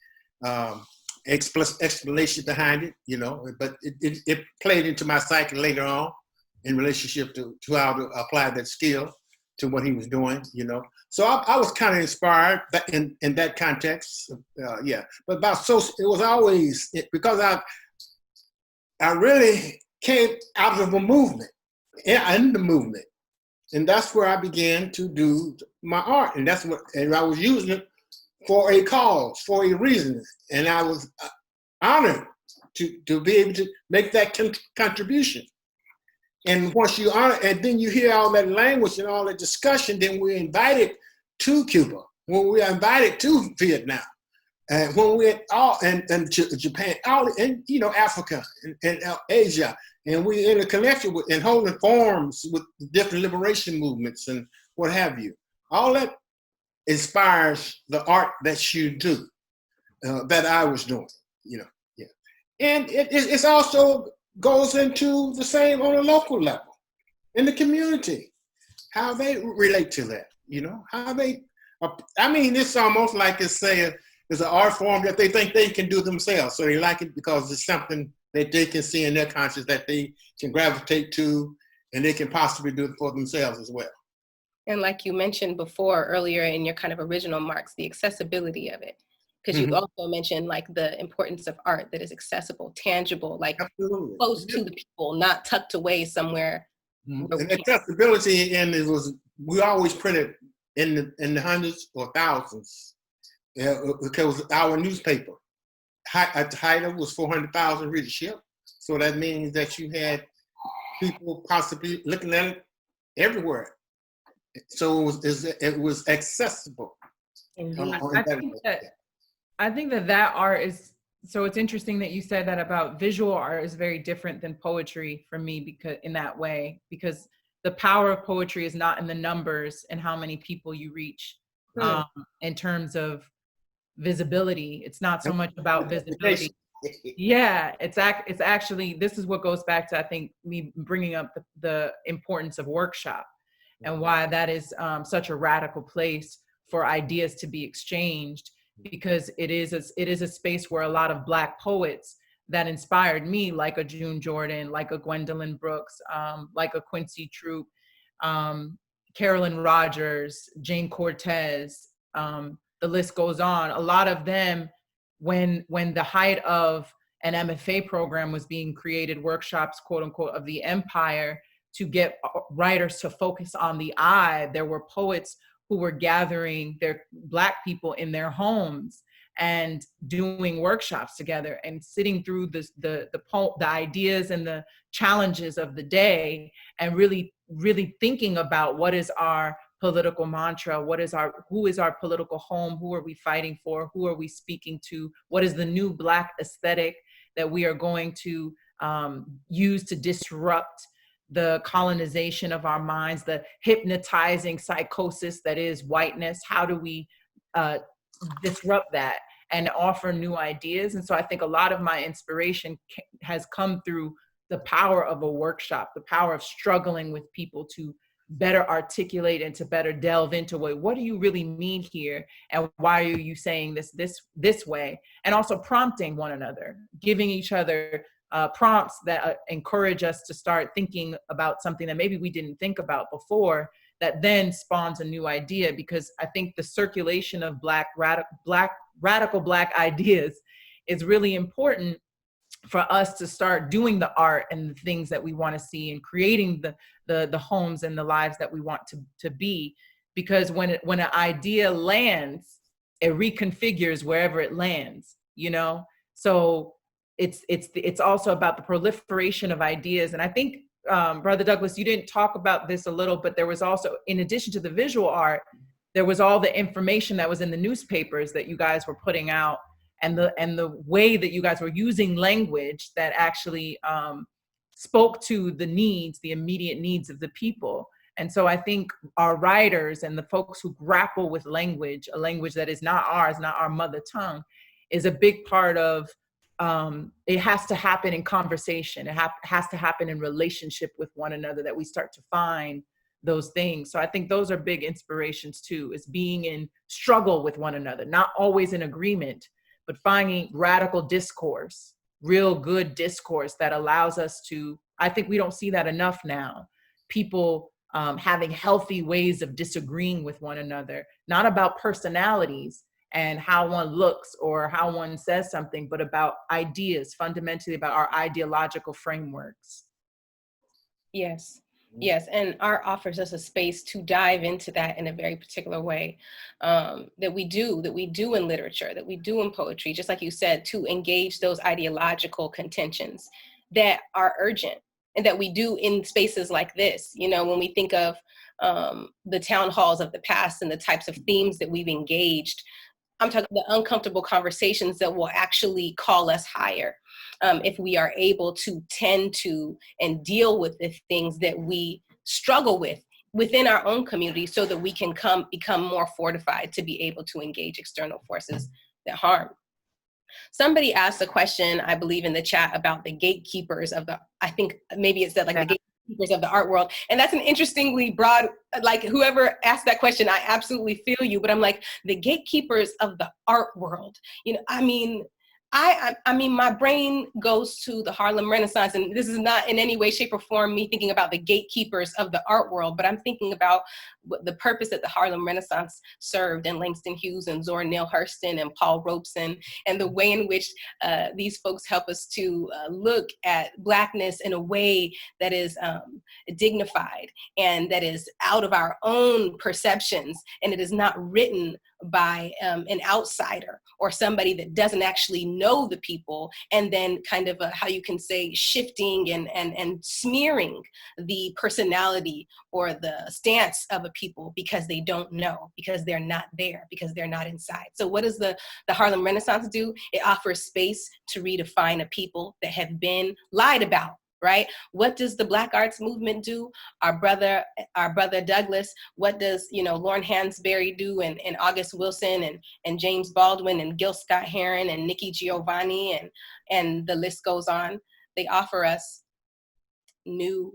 Speaker 3: explanation behind it, you know, but it played into my psyche later on in relationship to how to apply that skill to what he was doing, you know. So I was kind of inspired in that context, yeah. But it was always, because I really came out of a movement, in the movement. And that's where I began to do my art. And and I was using it for a cause, for a reason. And I was honored to be able to make that contribution. And once you honor, and then you hear all that language and all that discussion, then we're invited to Cuba, when we are invited to Vietnam, and when we're and to Japan, and you know, Africa and Asia, and we interconnected with and holding forums with different liberation movements and what have you. All that inspires the art that you do, that I was doing, you know, yeah. And it's also goes into the same on a local level, in the community, how they relate to that, you know, how they, I mean, it's almost like it's an art form that they think they can do themselves. So they like it because it's something that they can see in their conscience that they can gravitate to, and they can possibly do it for themselves as well.
Speaker 1: And like you mentioned before, earlier in your kind of original marks, the accessibility of it. Because you also mentioned like the importance of art that is accessible, tangible, like Absolutely. Close to the people, not tucked away somewhere
Speaker 3: And accessibility, and we always printed in the hundreds or thousands, because our newspaper at the height of was 400,000 readership. So that means that you had people possibly looking at it everywhere. So it was accessible.
Speaker 2: I think that art is, so it's interesting that you said that about visual art is very different than poetry for me, because in that way, because the power of poetry is not in the numbers and how many people you reach in terms of visibility. It's not so much about visibility. Yeah, it's actually, this is what goes back to, I think, me bringing up the importance of workshop and why that is such a radical place for ideas to be exchanged, because it is a space where a lot of Black poets that inspired me, like a June Jordan, like a Gwendolyn Brooks, like a Quincy Troop, Carolyn Rogers, Jane Cortez, the list goes on. A lot of them, when the height of an MFA program was being created, workshops, quote unquote, of the empire, to get writers to focus on the I, there were poets who were gathering their Black people in their homes and doing workshops together and sitting through the ideas and the challenges of the day, and really thinking about what is our political mantra, who is our political home, who are we fighting for, who are we speaking to, what is the new Black aesthetic that we are going to use to disrupt the colonization of our minds, the hypnotizing psychosis that is whiteness. How do we disrupt that and offer new ideas? And so I think a lot of my inspiration has come through the power of a workshop, the power of struggling with people to better articulate and to better delve into what do you really mean here, and why are you saying this way, and also prompting one another, giving each other prompts that encourage us to start thinking about something that maybe we didn't think about before, that then spawns a new idea. Because I think the circulation of radical Black ideas is really important for us to start doing the art and the things that we want to see, and creating the homes and the lives that we want to be. Because when an idea lands, it reconfigures wherever it lands, so it's also about the proliferation of ideas. And I think, Brother Douglas, you didn't talk about this a little, but there was also, in addition to the visual art, there was all the information that was in the newspapers that you guys were putting out, and the way that you guys were using language that actually spoke to the immediate needs of the people. And so I think our writers and the folks who grapple with language, a language that is not ours, not our mother tongue, is a big part of, it has to happen in conversation. It has to happen in relationship with one another, that we start to find those things. So I think those are big inspirations too, is being in struggle with one another, not always in agreement, but finding radical discourse, real good discourse that allows us to, I think we don't see that enough now. People having healthy ways of disagreeing with one another, not about personalities and how one looks or how one says something, but about ideas, fundamentally about our ideological frameworks.
Speaker 1: Yes. Yes, and art offers us a space to dive into that in a very particular way, that we do in literature, that we do in poetry, just like you said, to engage those ideological contentions that are urgent, and that we do in spaces like this. When we think of the town halls of the past and the types of themes that we've engaged, I'm talking the uncomfortable conversations that will actually call us higher. If we are able to tend to and deal with the things that we struggle with within our own community, so that we can become more fortified to be able to engage external forces that harm. Somebody asked a question, I believe, in the chat about the gatekeepers of I think maybe it said the gatekeepers of the art world. And that's an interestingly broad, like whoever asked that question, I absolutely feel you, but I'm like, the gatekeepers of the art world. I mean, my brain goes to the Harlem Renaissance, and this is not in any way, shape, or form me thinking about the gatekeepers of the art world, but I'm thinking about the purpose that the Harlem Renaissance served, and Langston Hughes and Zora Neale Hurston and Paul Robeson, and the way in which these folks help us to look at Blackness in a way that is dignified and that is out of our own perceptions, and it is not written by an outsider or somebody that doesn't actually know the people, and then kind of how you can say shifting and smearing the personality or the stance of a people because they don't know, because they're not there, because they're not inside. So what does the Harlem Renaissance do? It offers space to redefine a people that have been lied about, right? What does the Black arts movement do? Our brother Douglas, what does, Lauren Hansberry do, and August Wilson and James Baldwin and Gil Scott-Heron and Nikki Giovanni, and the list goes on. They offer us the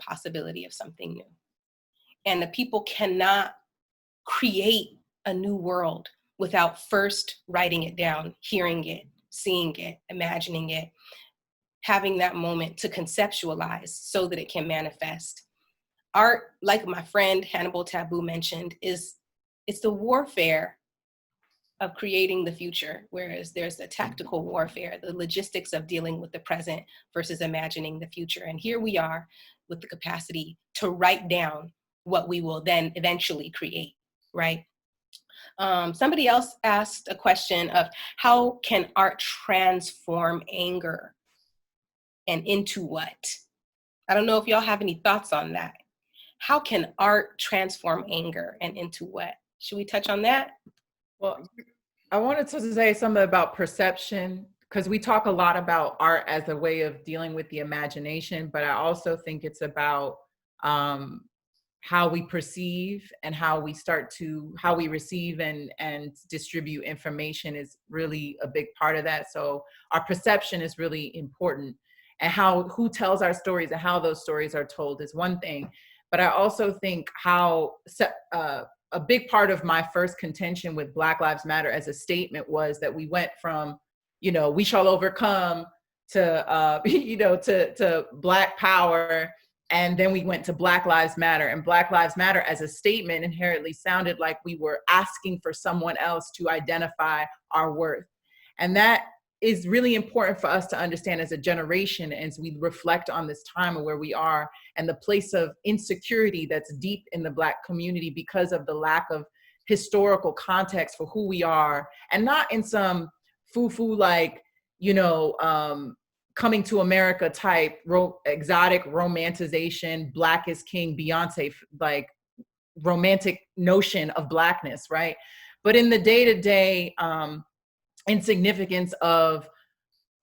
Speaker 1: possibility of something new. And the people cannot create a new world without first writing it down, hearing it, seeing it, imagining it, having that moment to conceptualize so that it can manifest. Art, like my friend Hannibal Taboo mentioned, it's the warfare of creating the future, whereas there's the tactical warfare, the logistics of dealing with the present versus imagining the future. And here we are with the capacity to write down what we will then eventually create, right? Somebody else asked a question of how can art transform anger? And into what? I don't know if y'all have any thoughts on that. How can art transform anger and into what? Should we touch on that?
Speaker 2: Well, I wanted to say something about perception, because we talk a lot about art as a way of dealing with the imagination, but I also think it's about how we perceive and how we receive and distribute information is really a big part of that. So our perception is really important. And who tells our stories and how those stories are told is one thing. But I also think how a big part of my first contention with Black Lives Matter as a statement was that we went from, we shall overcome to, to Black power. And then we went to Black Lives Matter. And Black Lives Matter as a statement inherently sounded like we were asking for someone else to identify our worth. And that is really important for us to understand as a generation, as we reflect on this time and where we are and the place of insecurity that's deep in the Black community because of the lack of historical context for who we are, and not in some foo-foo like, coming to America type exotic romanticization, Black is king, Beyonce, like romantic notion of Blackness, right? But in the day-to-day insignificance of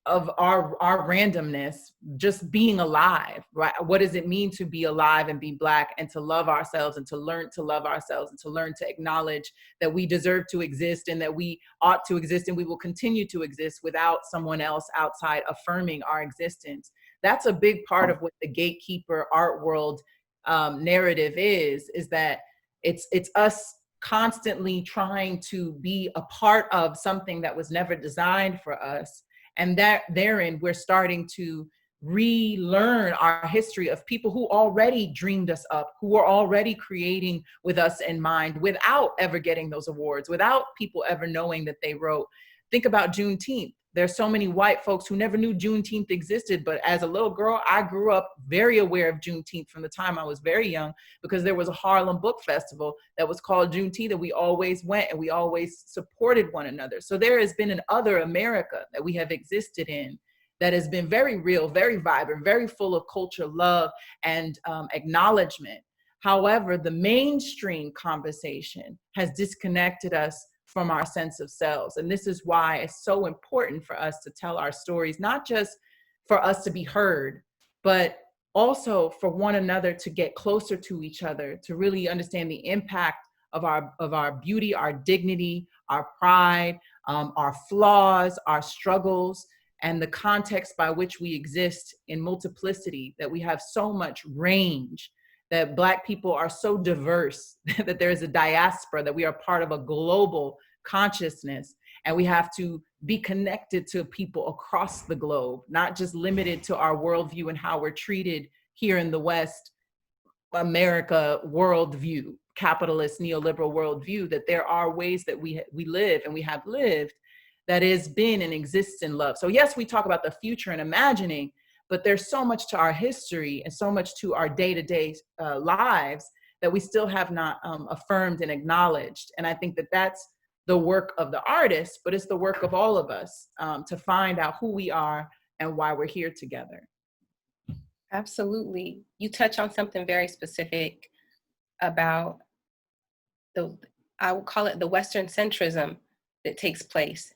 Speaker 2: our randomness, just being alive, right? What does it mean to be alive and be Black and to love ourselves and to learn to love ourselves and to learn to acknowledge that we deserve to exist and that we ought to exist and we will continue to exist without someone else outside affirming our existence? That's a big part of what the gatekeeper art world narrative is that it's us constantly trying to be a part of something that was never designed for us. And that therein, we're starting to relearn our history of people who already dreamed us up, who were already creating with us in mind without ever getting those awards, without people ever knowing that they wrote. Think about Juneteenth. There's so many white folks who never knew Juneteenth existed, but as a little girl, I grew up very aware of Juneteenth from the time I was very young, because there was a Harlem Book Festival that was called Juneteenth, and we always went and we always supported one another. So there has been an other America that we have existed in that has been very real, very vibrant, very full of culture, love, and acknowledgement. However, the mainstream conversation has disconnected us from our sense of selves. And this is why it's so important for us to tell our stories, not just for us to be heard, but also for one another to get closer to each other, to really understand the impact of our beauty, our dignity, our pride, our flaws, our struggles, and the context by which we exist in multiplicity, that we have so much range, that Black people are so diverse, that there is a diaspora, that we are part of a global consciousness. And we have to be connected to people across the globe, not just limited to our worldview and how we're treated here in the West, America worldview, capitalist neoliberal worldview, that there are ways that we live and we have lived that has been and exists in love. So yes, we talk about the future and imagining, but there's so much to our history and so much to our day-to-day lives that we still have not affirmed and acknowledged. And I think that that's the work of the artist, but it's the work of all of us to find out who we are and why we're here together.
Speaker 1: Absolutely. You touch on something very specific about I would call it the Western centrism that takes place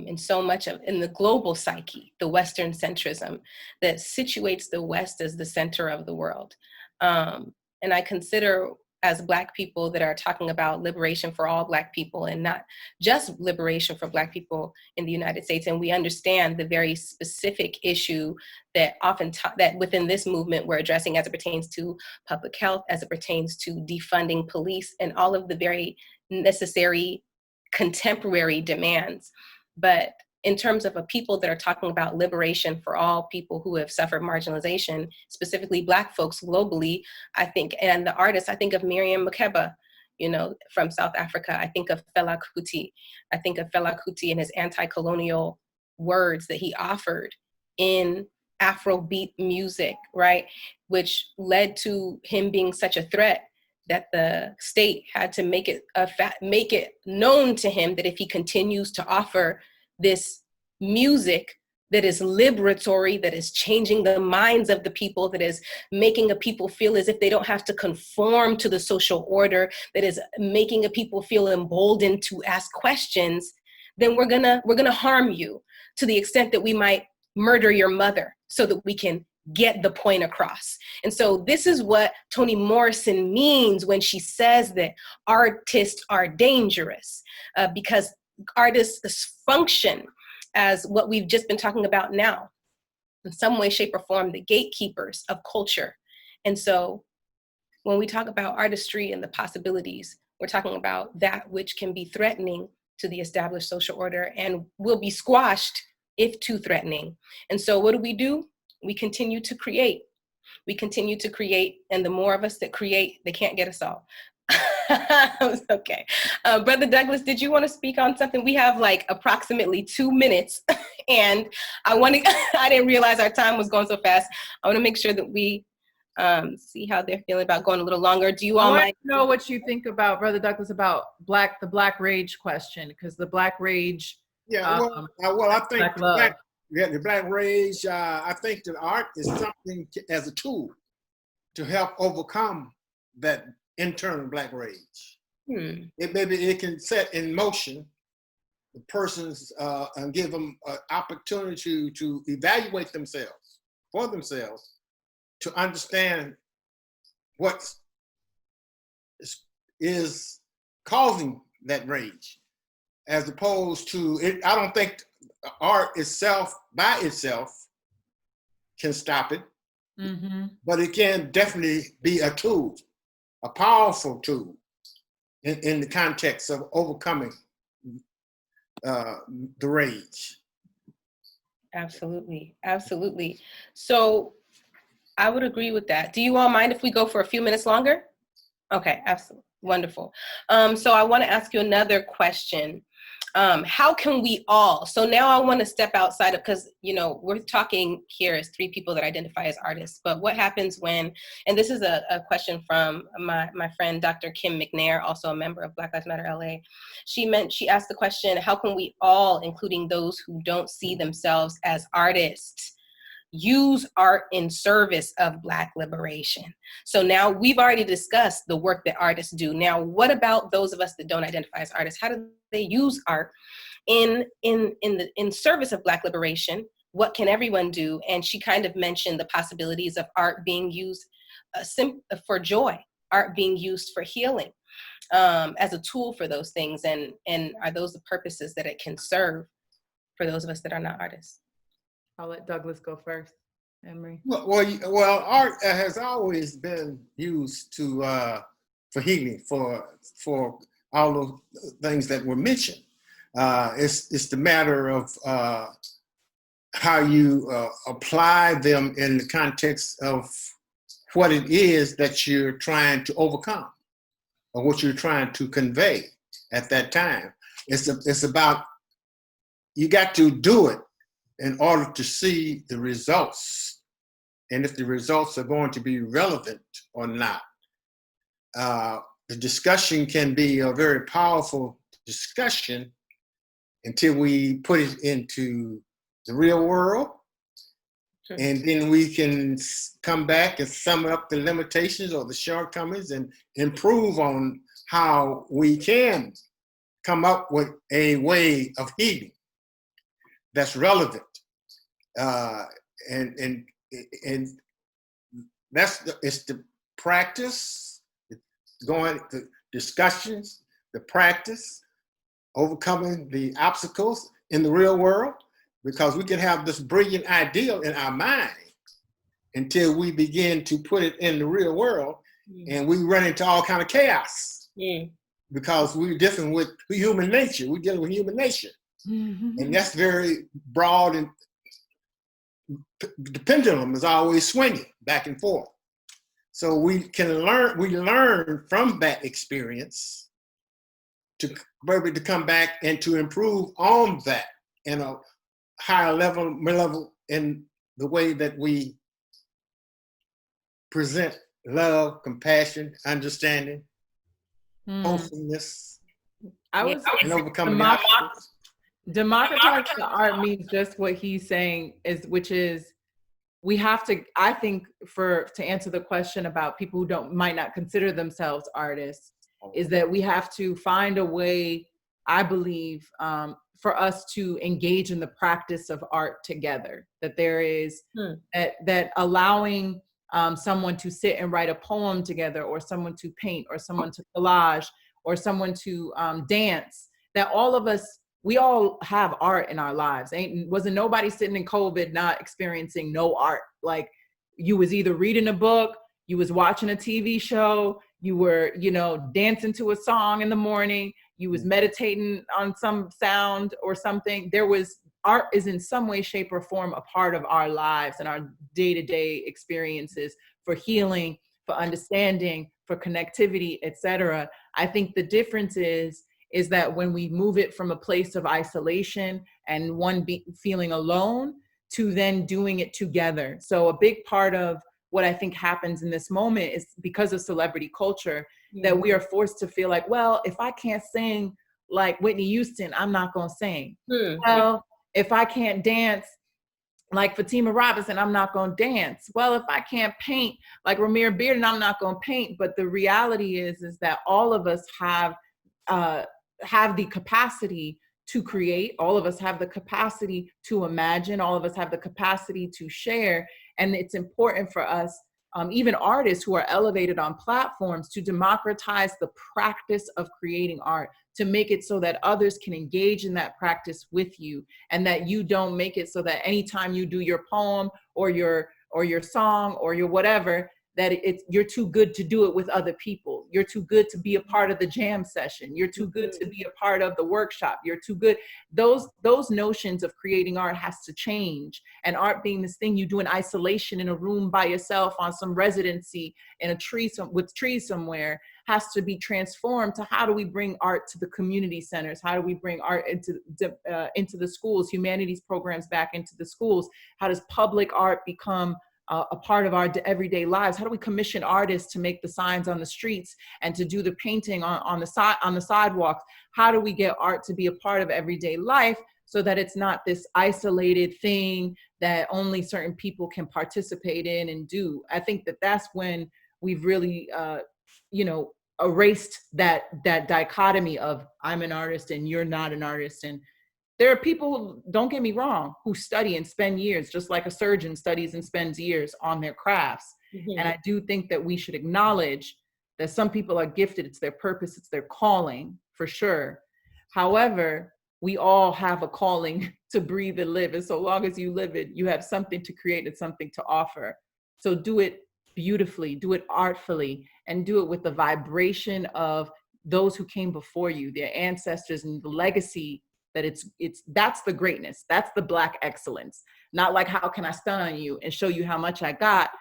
Speaker 1: in so much of, in the global psyche, the Western centrism that situates the West as the center of the world. And I consider, as Black people that are talking about liberation for all Black people and not just liberation for Black people in the United States, and we understand the very specific issue that that within this movement we're addressing as it pertains to public health, as it pertains to defunding police, and all of the very necessary contemporary demands. But in terms of a people that are talking about liberation for all people who have suffered marginalization, specifically Black folks globally, I think, and the artists, I think of Miriam Makeba, you know, from South Africa. I think of Fela Kuti. I think of Fela Kuti and his anti-colonial words that he offered in Afrobeat music, right? Which led to him being such a threat that the state had to make it known to him that if he continues to offer this music that is liberatory, that is changing the minds of the people, that is making a people feel as if they don't have to conform to the social order, that is making a people feel emboldened to ask questions, then we're gonna harm you to the extent that we might murder your mother so that we can get the point across. And so this is what Toni Morrison means when she says that artists are dangerous, because artists function as what we've just been talking about now, in some way, shape, or form, the gatekeepers of culture. And so when we talk about artistry and the possibilities, we're talking about that which can be threatening to the established social order and will be squashed if too threatening. And so what do? We continue to create. We continue to create, and the more of us that create, they can't get us all. Okay. Brother Douglas, did you want to speak on something? We have like approximately 2 minutes and I didn't realize our time was going so fast. I want to make sure that we see how they're feeling about going a little longer. Do you all mind?
Speaker 2: I know what you think about, Brother Douglas, about the Black rage question, because the Black rage.
Speaker 3: Yeah, well, I think the Black rage, I think that art is something as a tool to help overcome that internal Black rage. It can set in motion the persons and give them an opportunity to evaluate themselves, for themselves, to understand what is causing that rage, as opposed to it. I don't think art itself, by itself, can stop it, but it can definitely be a tool, a powerful tool in the context of overcoming the rage.
Speaker 1: Absolutely, absolutely. So I would agree with that. Do you all mind if we go for a few minutes longer? Okay, absolutely, wonderful. So I want to ask you another question. How can we all, so now I want to step outside of, because, you know, we're talking here as 3 people that identify as artists, but what happens when, and this is a question from my friend, Dr. Kim McNair, also a member of Black Lives Matter LA. She asked the question, how can we all, including those who don't see themselves as artists, use art in service of Black liberation? So now we've already discussed the work that artists do. Now, what about those of us that don't identify as artists? How do they use art in service of Black liberation? What can everyone do? And she kind of mentioned the possibilities of art being used for joy, art being used for healing, as a tool for those things. And are those the purposes that it can serve for those of us that are not artists?
Speaker 2: I'll let Douglas go first. Emory.
Speaker 3: Well, art has always been used for healing, for all the things that were mentioned. It's the matter of how you apply them in the context of what it is that you're trying to overcome or what you're trying to convey at that time. It's about, you got to do it in order to see the results, and if the results are going to be relevant or not. The discussion can be a very powerful discussion until we put it into the real world. And then we can come back and sum up the limitations or the shortcomings and improve on how we can come up with a way of healing that's relevant. And it's the practice, going the discussions, the practice, overcoming the obstacles in the real world, because we can have this brilliant ideal in our mind until we begin to put it in the real world, and we run into all kind of chaos because we're dealing with human nature. We're dealing with human nature, and that's very broad, and the pendulum is always swinging back and forth. So we learn from that experience to be able to come back and to improve on that in a higher level in the way that we present love, compassion, understanding, wholesomeness,
Speaker 2: I would say
Speaker 3: and overcoming the obstacles.
Speaker 2: democratizing the art means just what he's saying, which is we have to, I think, to answer the question about people who might not consider themselves artists, is that we have to find a way, I believe, for us to engage in the practice of art together. That there is that allowing someone to sit and write a poem together, or someone to paint, or someone to collage, or someone to dance, that all of us, we all have art in our lives. Wasn't nobody sitting in COVID not experiencing no art. Like, you was either reading a book, you was watching a TV show, you were, dancing to a song in the morning, you was meditating on some sound or something. Art is in some way, shape, or form a part of our lives and our day-to-day experiences for healing, for understanding, for connectivity, etc. I think the difference is that when we move it from a place of isolation and feeling alone to then doing it together. So a big part of what I think happens in this moment is because of celebrity culture, that we are forced to feel like, well, if I can't sing like Whitney Houston, I'm not gonna sing. Well, if I can't dance like Fatima Robinson, I'm not gonna dance. Well, if I can't paint like Ramir Bearden, I'm not gonna paint. But the reality is that all of us have the capacity to create. All of us have the capacity to imagine. All of us have the capacity to share. And it's important for us, even artists who are elevated on platforms, to democratize the practice of creating art, to make it so that others can engage in that practice with you, and that you don't make it so that anytime you do your poem or your song or your whatever, that you're too good to do it with other people. You're too good to be a part of the jam session. You're too good to be a part of the workshop. You're too good. Those notions of creating art has to change. And art being this thing you do in isolation in a room by yourself on some residency in a tree with trees somewhere has to be transformed to how do we bring art to the community centers? How do we bring art into the schools, humanities programs back into the schools? How does public art become a part of our everyday lives? How do we commission artists to make the signs on the streets and to do the painting on the sidewalks? How do we get art to be a part of everyday life so that it's not this isolated thing that only certain people can participate in and do? I think that's when we've really, erased that dichotomy of I'm an artist and you're not an artist. And there are people, don't get me wrong, who study and spend years, just like a surgeon studies and spends years on their crafts. And I do think that we should acknowledge that some people are gifted. It's their purpose, it's their calling, for sure. However, we all have a calling to breathe and live. And so long as you live it, you have something to create and something to offer. So do it beautifully, do it artfully, and do it with the vibration of those who came before you, their ancestors, and the legacy that that's the greatness. That's the Black excellence. Not like, how can I stun on you and show you how much I got,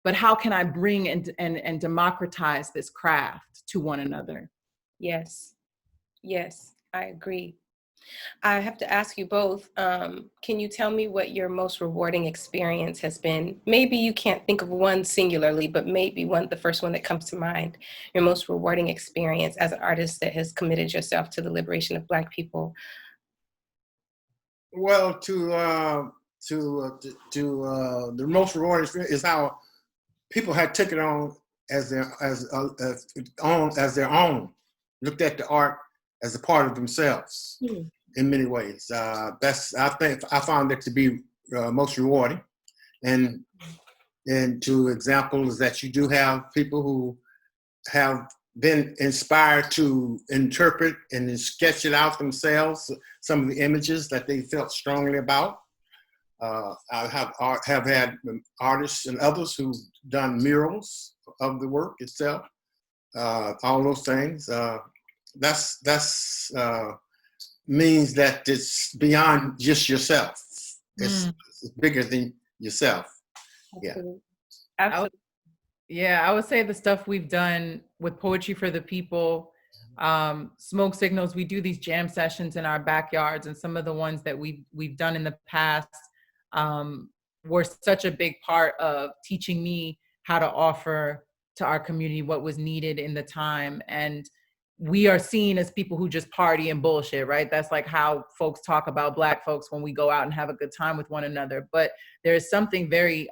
Speaker 2: but how can I bring and democratize this craft to one another?
Speaker 1: Yes, yes, I agree. I have to ask you both, can you tell me what your most rewarding experience has been? Maybe you can't think of one singularly, but maybe the first one that comes to mind, your most rewarding experience as an artist that has committed yourself to the liberation of Black people.
Speaker 3: Well, the most rewarding experience is how people had taken on as their own, looked at the art as a part of themselves in many ways. I found it to be most rewarding, and two examples that you do have people who have been inspired to interpret and sketch it out themselves, some of the images that they felt strongly about. I have had artists and others who've done murals of the work itself. All those things. That's means that it's beyond just yourself. It's bigger than yourself.
Speaker 1: Absolutely.
Speaker 3: Yeah.
Speaker 1: Absolutely.
Speaker 2: Yeah, I would say the stuff we've done with Poetry for the People, Smoke Signals, we do these jam sessions in our backyards, and some of the ones that we've done in the past were such a big part of teaching me how to offer to our community what was needed in the time. And we are seen as people who just party and bullshit, right? That's like how folks talk about Black folks when we go out and have a good time with one another. But there is something very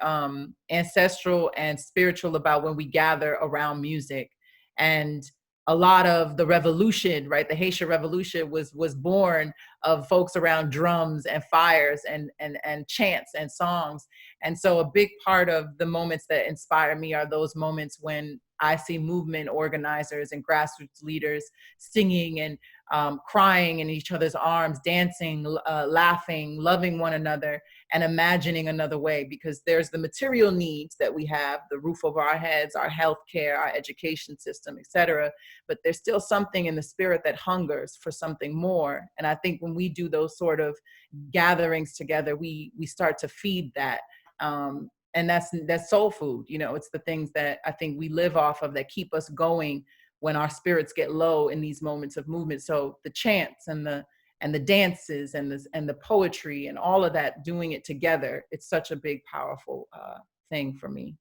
Speaker 2: ancestral and spiritual about when we gather around music. And a lot of the revolution, right? The Haitian Revolution was born of folks around drums and fires and chants and songs. And so a big part of the moments that inspire me are those moments when I see movement organizers and grassroots leaders singing and crying in each other's arms, dancing, laughing, loving one another, and imagining another way. Because there's the material needs that we have, the roof over our heads, our healthcare, our education system, et cetera. But there's still something in the spirit that hungers for something more. And I think when we do those sort of gatherings together, we start to feed that. And that's soul food. You know, it's the things that I think we live off of that keep us going when our spirits get low in these moments of movement. So the chants and the dances and the poetry and all of that, doing it together, it's such a big, powerful thing for me.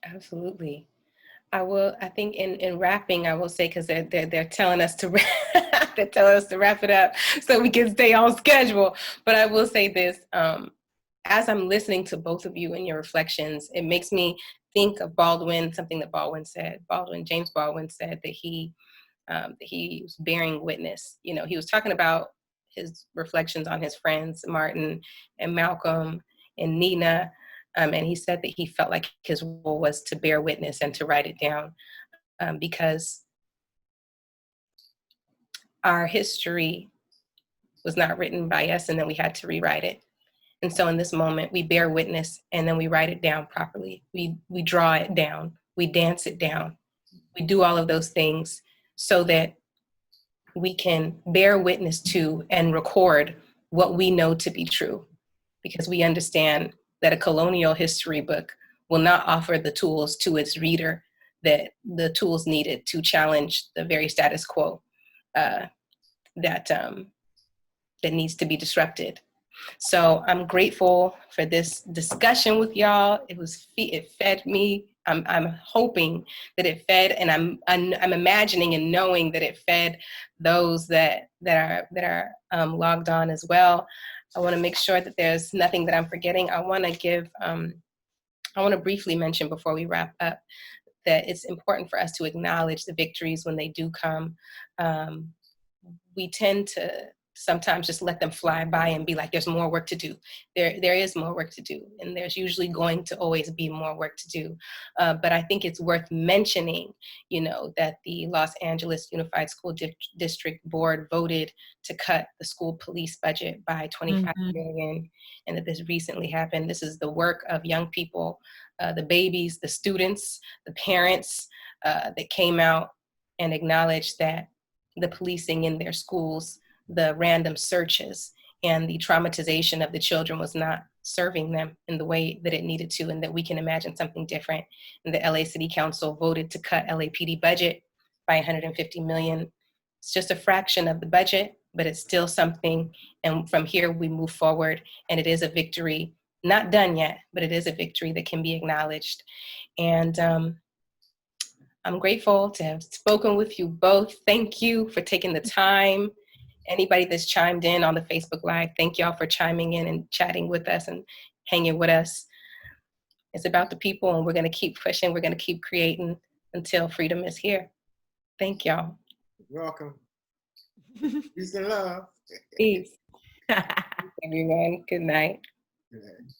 Speaker 1: Absolutely. I think in wrapping, I will say, because they're telling us to they're telling us to wrap it up so we can stay on schedule. But I will say this, as I'm listening to both of you and your reflections, it makes me think of Baldwin, something that James Baldwin said, that he was bearing witness. You know, he was talking about his reflections on his friends, Martin and Malcolm and Nina. And he said that he felt like his role was to bear witness and to write it down, because our history was not written by us, and then we had to rewrite it. And so in this moment, we bear witness, and then we write it down properly. We draw it down, we dance it down, we do all of those things so that we can bear witness to and record what we know to be true, because we understand that a colonial history book will not offer the tools to its reader, that the tools needed to challenge the very status quo that needs to be disrupted. So I'm grateful for this discussion with y'all. It fed me. I'm hoping that it fed, and I'm imagining and knowing that it fed those that are logged on as well. I want to make sure that there's nothing that I'm forgetting. I want to briefly mention before we wrap up that it's important for us to acknowledge the victories when they do come. We tend to sometimes just let them fly by and be like, there's more work to do. There is more work to do, and there's usually going to always be more work to do. But I think it's worth mentioning, that the Los Angeles Unified School District Board voted to cut the school police budget by 25 million, and that this recently happened. This is the work of young people, the babies, the students, the parents that came out and acknowledged that the policing in their schools the random searches and the traumatization of the children was not serving them in the way that it needed to, and that we can imagine something different. And the LA City Council voted to cut LAPD budget by 150 million. It's just a fraction of the budget, but it's still something. And from here we move forward, and it is a victory, not done yet, but it is a victory that can be acknowledged. And I'm grateful to have spoken with you both. Thank you for taking the time. Anybody that's chimed in on the Facebook Live, thank y'all for chiming in and chatting with us and hanging with us. It's about the people, and we're going to keep pushing. We're going to keep creating until freedom is here. Thank y'all.
Speaker 3: You're welcome. Peace and love.
Speaker 1: Peace. Everyone, good night.
Speaker 3: Good night.